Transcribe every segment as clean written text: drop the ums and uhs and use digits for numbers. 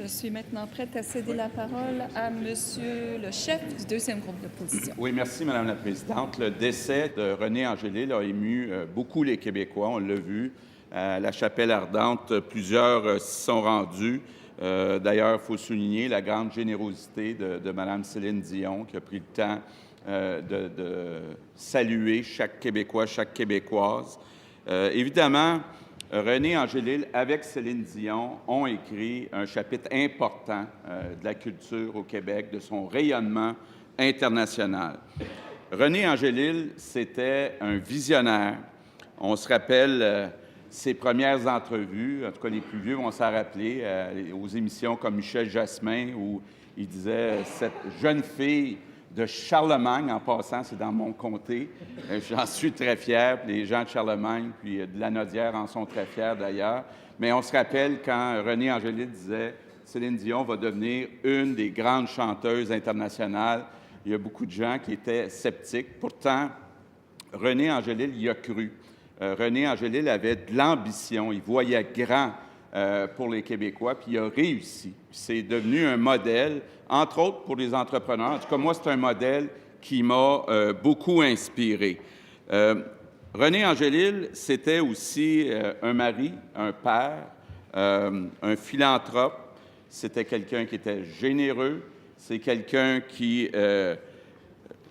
Je suis maintenant prête à céder la parole à Monsieur le chef du deuxième groupe d'opposition. Oui, merci, Madame la Présidente. Le décès de René Angélil a ému beaucoup les Québécois, on l'a vu. À la Chapelle Ardente, plusieurs s'y sont rendus. D'ailleurs, il faut souligner la grande générosité de Mme Céline Dion, qui a pris le temps de saluer chaque Québécois, chaque Québécoise. Évidemment, René Angélil, avec Céline Dion, ont écrit un chapitre important de la culture au Québec, de son rayonnement international. René Angélil, c'était un visionnaire. On se rappelle ses premières entrevues, en tout cas les plus vieux vont s'en rappeler, aux émissions comme Michel Jasmin, où il disait « Cette jeune fille de Charlemagne, en passant, c'est dans mon comté. J'en suis très fier. Les gens de Charlemagne, puis de Lanaudière en sont très fiers d'ailleurs. Mais on se rappelle quand René Angélil disait « Céline Dion va devenir une des grandes chanteuses internationales », il y a beaucoup de gens qui étaient sceptiques. Pourtant, René Angélil y a cru. René Angélil avait de l'ambition. Il voyait grand pour les Québécois, puis il a réussi. C'est devenu un modèle, entre autres pour les entrepreneurs. En tout cas, moi, c'est un modèle qui m'a beaucoup inspiré. René Angélil, c'était aussi un mari, un père, un philanthrope. C'était quelqu'un qui était généreux. C'est quelqu'un qui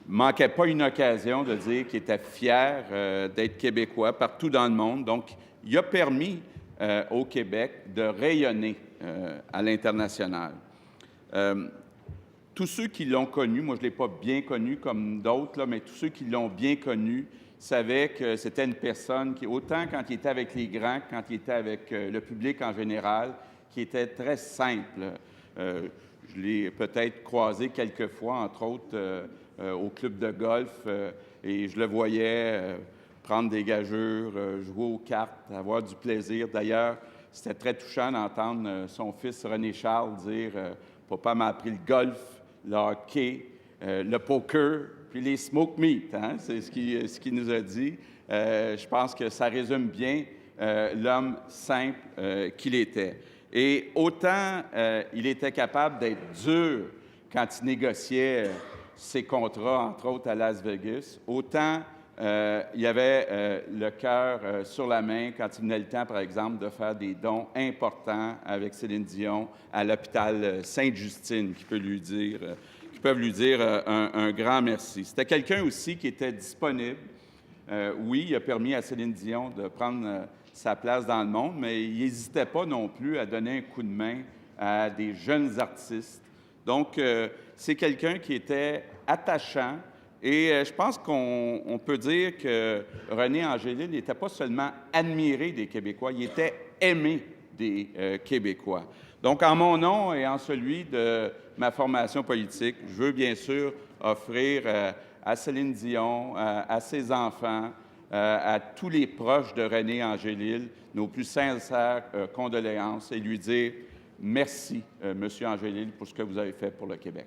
manquait pas une occasion de dire qu'il était fier d'être Québécois partout dans le monde. Donc, il a permis au Québec de rayonner à l'international. Tous ceux qui l'ont connu, moi je ne l'ai pas bien connu comme d'autres, mais tous ceux qui l'ont bien connu savaient que c'était une personne qui, autant quand il était avec les grands, quand il était avec le public en général, qui était très simple. Je l'ai peut-être croisé quelques fois, entre autres au club de golf, et je le voyais prendre des gageures, jouer aux cartes, avoir du plaisir. D'ailleurs, c'était très touchant d'entendre son fils René Charles dire « Papa m'a appris le golf, le hockey, le poker, puis les smoke meat. Hein? » C'est ce qu'il nous a dit. Je pense que ça résume bien l'homme simple qu'il était. Et autant il était capable d'être dur quand il négociait ses contrats, entre autres à Las Vegas, autant il y avait le cœur sur la main quand il venait le temps, par exemple, de faire des dons importants avec Céline Dion à l'hôpital Sainte-Justine, qui peuvent lui dire un grand merci. C'était quelqu'un aussi qui était disponible. Oui, il a permis à Céline Dion de prendre sa place dans le monde, mais il n'hésitait pas non plus à donner un coup de main à des jeunes artistes. Donc, c'est quelqu'un qui était attachant. Et je pense qu'on peut dire que René Angélil n'était pas seulement admiré des Québécois, il était aimé des Québécois. Donc, en mon nom et en celui de ma formation politique, je veux bien sûr offrir à Céline Dion, à ses enfants, à tous les proches de René Angélil, nos plus sincères condoléances et lui dire merci, Monsieur Angélil, pour ce que vous avez fait pour le Québec.